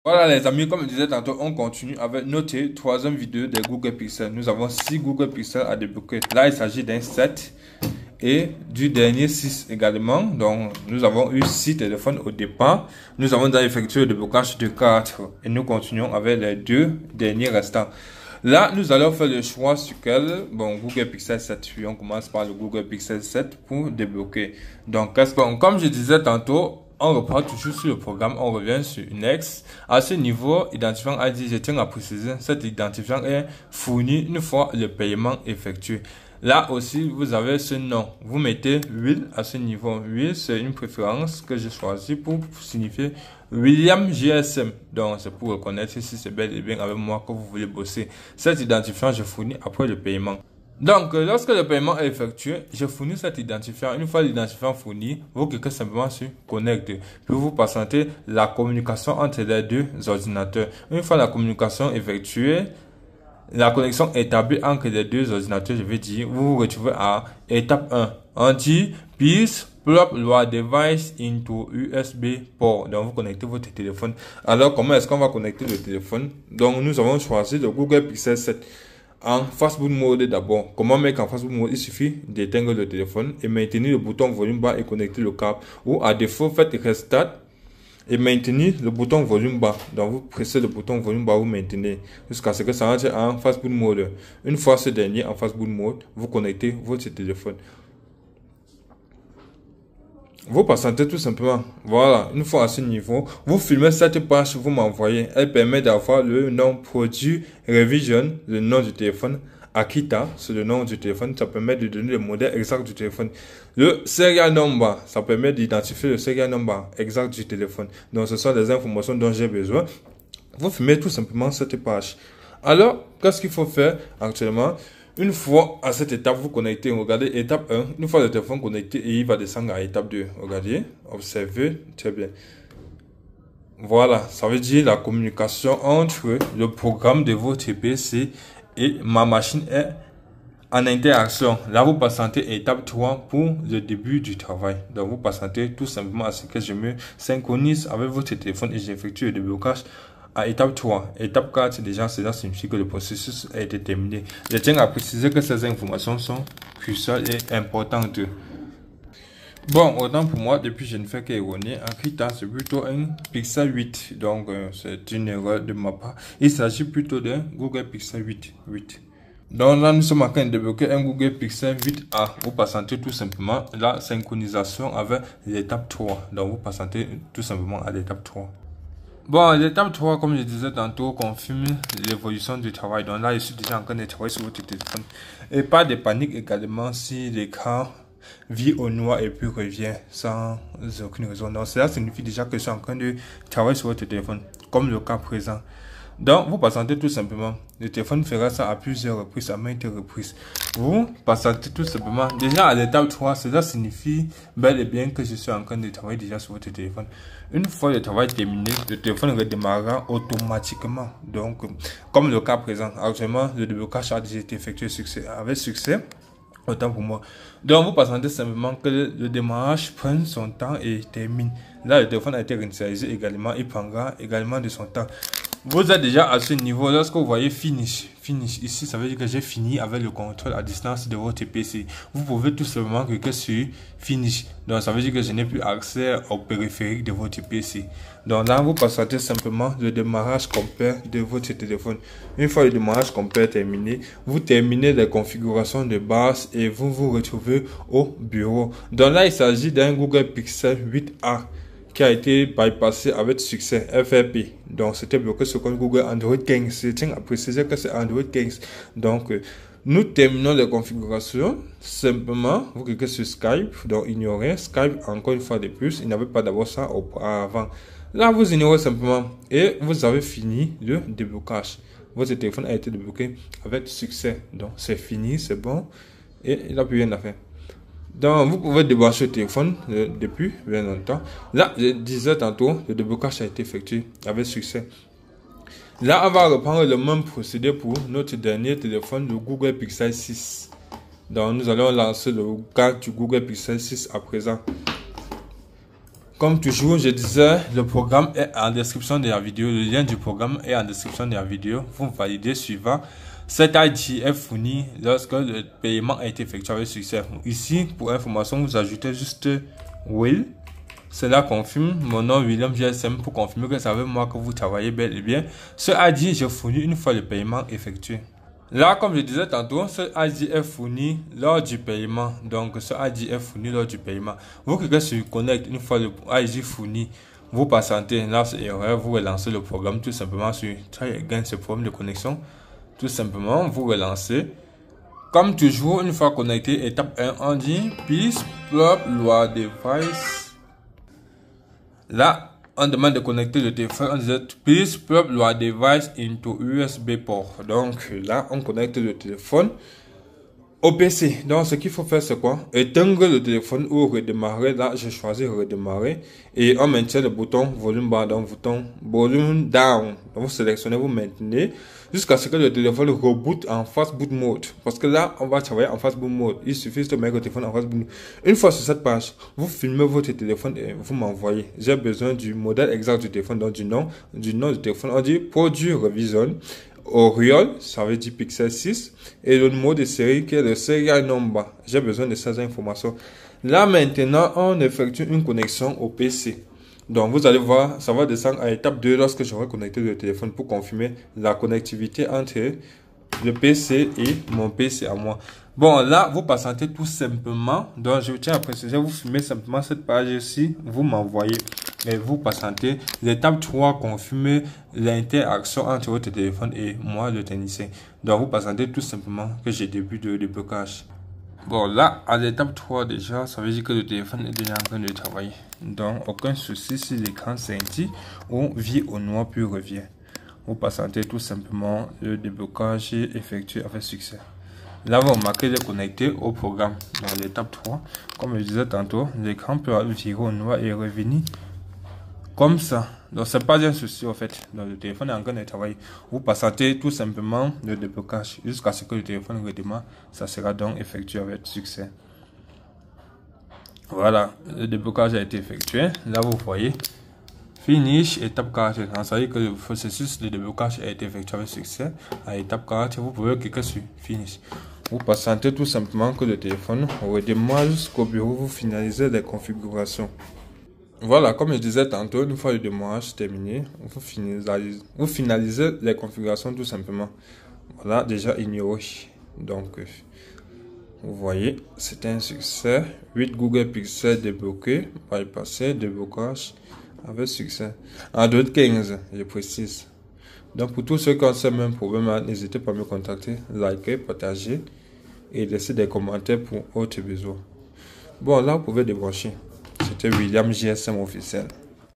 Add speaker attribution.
Speaker 1: Voilà les amis, comme je disais tantôt, on continue avec notre troisième vidéo des Google Pixel. Nous avons 6 Google Pixel à débloquer. Là, il s'agit d'un 7 et du dernier 6 également. Donc, nous avons eu 6 téléphones au départ. Nous avons déjà effectué le déblocage de 4 et nous continuons avec les 2 derniers restants. Là, nous allons faire le choix sur quel, bon, Google Pixel 7. Puis on commence par le Google Pixel 7 pour débloquer. Donc, comme je disais tantôt, on reprend toujours sur le programme, on revient sur Next. À ce niveau, identifiant ID, je tiens à préciser, cet identifiant est fourni une fois le paiement effectué. Là aussi, vous avez ce nom. Vous mettez Will à ce niveau. Will, c'est une préférence que j'ai choisie pour signifier William GSM. Donc, c'est pour reconnaître si c'est bel et bien avec moi que vous voulez bosser. Cet identifiant, je fournis après le paiement. Donc, lorsque le paiement est effectué, je fournis cet identifiant. Une fois l'identifiant fourni, vous cliquez simplement sur Connect. Puis vous patientez la communication entre les deux ordinateurs. Une fois la communication effectuée, la connexion établie entre les deux ordinateurs, je vais dire, vous vous retrouvez à étape 1. On dit, please plug your device into USB port. Donc, vous connectez votre téléphone. Alors, comment est-ce qu'on va connecter le téléphone? Donc, nous avons choisi le Google Pixel 7. En fastboot mode d'abord. Comment mettre en fastboot mode? Il suffit d'éteindre le téléphone et maintenir le bouton volume bas et connecter le câble. Ou à défaut, faites restart et maintenir le bouton volume bas. Donc vous pressez le bouton volume bas, vous maintenez jusqu'à ce que ça entre en fastboot mode. Une fois ce dernier en fastboot mode, vous connectez votre téléphone. Vous patientez tout simplement. Voilà, une fois à ce niveau, vous filmez cette page, vous m'envoyez. Elle permet d'avoir le nom produit Revision, le nom du téléphone. Akita, c'est le nom du téléphone. Ça permet de donner le modèle exact du téléphone. Le serial number, ça permet d'identifier le serial number exact du téléphone. Donc, ce sont des informations dont j'ai besoin. Vous filmez tout simplement cette page. Alors, qu'est-ce qu'il faut faire actuellement? Une fois à cette étape, vous connectez, regardez, étape 1, une fois le téléphone connecté, et il va descendre à étape 2. Regardez, observez, très bien. Voilà, ça veut dire la communication entre le programme de votre PC et ma machine est en interaction. Là, vous patientez étape 3 pour le début du travail. Donc, vous patientez tout simplement à ce que je me synchronise avec votre téléphone et j'effectue le déblocage. À étape 3, étape 4, déjà, cela signifie que le processus a été terminé. Je tiens à préciser que ces informations sont cruciales et importantes. Bon, autant pour moi, depuis je ne fais qu'erroner. En Akita, c'est plutôt un Pixel 8. Donc, c'est une erreur de ma part. Il s'agit plutôt d'un Google Pixel 8. Donc là, nous sommes en train de débloquer un Google Pixel 8a. Vous patientez tout simplement la synchronisation avec l'étape 3. Donc, vous patientez tout simplement à l'étape 3. Bon, l'étape 3, comme je disais tantôt, confirme l'évolution du travail. Donc là, je suis déjà en train de travailler sur votre téléphone. Et pas de panique également si l'écran vit au noir et puis revient sans aucune raison. Donc cela signifie déjà que je suis en train de travailler sur votre téléphone, comme le cas présent. Donc, vous patientez tout simplement. Le téléphone fera ça à plusieurs reprises, à maintes reprises. Vous patientez tout simplement. Déjà à l'étape 3, cela signifie bel et bien que je suis en train de travailler déjà sur votre téléphone. Une fois le travail terminé, le téléphone redémarrera automatiquement. Donc, comme le cas présent, actuellement, le déblocage a déjà été effectué avec succès. Autant pour moi. Donc, vous patientez simplement que le démarrage prenne son temps et termine. Là, le téléphone a été réinitialisé également. Il prendra également de son temps. Vous êtes déjà à ce niveau. Lorsque vous voyez finish ici, ça veut dire que j'ai fini avec le contrôle à distance de votre PC. Vous pouvez tout simplement cliquer sur finish. Donc ça veut dire que je n'ai plus accès au périphérique de votre PC. Donc là, vous patientez simplement le démarrage complet de votre téléphone. Une fois le démarrage complet terminé, vous terminez les configurations de base et vous vous retrouvez au bureau. Donc là, il s'agit d'un Google Pixel 8a. Qui a été bypassé avec succès, FRP. Donc, c'était bloqué sur Google Android 15. Je tiens à préciser que c'est Android 15. Donc, nous terminons les configurations. Simplement, vous cliquez sur Skype. Donc, ignorez Skype encore une fois de plus. Il n'y avait pas d'abord ça auparavant. Là, vous ignorez simplement. Et vous avez fini le déblocage. Votre téléphone a été débloqué avec succès. Donc, c'est fini, c'est bon. Et il n'a plus rien à faire. Donc, vous pouvez débrancher le téléphone depuis bien longtemps. Là, je disais tantôt, le déblocage a été effectué avec succès. Là, on va reprendre le même procédé pour notre dernier téléphone, le Google Pixel 6. Donc, nous allons lancer le cas du Google Pixel 6 à présent. Comme toujours, je disais, le programme est en description de la vidéo. Le lien du programme est en description de la vidéo. Vous validez suivant. Cet ID est fourni lorsque le paiement a été effectué avec succès. Ici, pour information, vous ajoutez juste Will. Cela confirme mon nom William GSM pour confirmer que ça veut moi que vous travaillez bel et bien. Ce ID, j'ai fourni une fois le paiement effectué. Là, comme je disais tantôt, ce ID est fourni lors du paiement. Donc, ce ID est fourni lors du paiement. Vous cliquez sur Connect une fois le ID fourni. Vous patientez, là c'est erreur, vous relancez le programme tout simplement sur Try Again, ce problème de connexion. Tout simplement, vous relancez. Comme toujours, une fois connecté, étape 1, on dit Please plug your device. Là, on demande de connecter le téléphone. On dit Please plug your device into USB port. Donc là, on connecte le téléphone au PC. Donc ce qu'il faut faire, c'est quoi? Éteindre le téléphone ou redémarrer. Là, j'ai choisi redémarrer. Et on maintient le bouton volume bar, donc bouton volume down. Donc vous sélectionnez, vous maintenez jusqu'à ce que le téléphone reboot en fast boot mode. Parce que là, on va travailler en fast boot mode. Il suffit de mettre le téléphone en fast boot mode. Une fois sur cette page, vous filmez votre téléphone et vous m'envoyez. J'ai besoin du modèle exact du téléphone, donc du nom du téléphone. On dit produit revision. Oriol, ça veut dire Pixel 6, et le numéro de série qui est le serial number. J'ai besoin de ces informations. Là maintenant, on effectue une connexion au PC. Donc vous allez voir, ça va descendre à l'étape 2 lorsque j'aurai connecté le téléphone pour confirmer la connectivité entre le PC et mon PC à moi. Bon, là, vous patientez tout simplement. Donc, je tiens à préciser, vous filmez simplement cette page ici, vous m'envoyez. Et vous patientez. L'étape 3, confirmer l'interaction entre votre téléphone et moi, le technicien. Donc, vous patientez tout simplement que j'ai début de déblocage. Bon, là, à l'étape 3 déjà, ça veut dire que le téléphone est déjà en train de travailler. Donc, aucun souci si l'écran scintille ou vie au noir puis revient. Vous patientez tout simplement, le déblocage est effectué avec succès. Là, vous remarquez de connecter au programme. Dans l'étape 3, comme je disais tantôt, l'écran peut virer au noir et revenir comme ça. Donc, c'est pas un souci en fait. Donc, le téléphone est en train de travailler. Vous patientez tout simplement le déblocage jusqu'à ce que le téléphone redémarre. Ça sera donc effectué avec succès. Voilà, le déblocage a été effectué. Là, vous voyez. Finish, étape 4. Ça veut dire que le processus de déblocage a été effectué avec succès. À étape 4, vous pouvez cliquer sur Finish. Vous patientez tout simplement que le téléphone redémarre jusqu'au bureau. Vous finalisez les configurations. Voilà, comme je disais tantôt, une fois le démarrage terminé, vous finalisez les configurations tout simplement. Voilà, déjà ignoré. Donc, vous voyez, c'est un succès. 8 Google Pixel débloqué, bypassé, déblocage avec succès. Android 15, je précise. Donc pour tous ceux qui ont ce même problème, n'hésitez pas à me contacter, liker, partager et laisser des commentaires pour autres besoins. Bon, là vous pouvez débrancher. C'était William GSM officiel.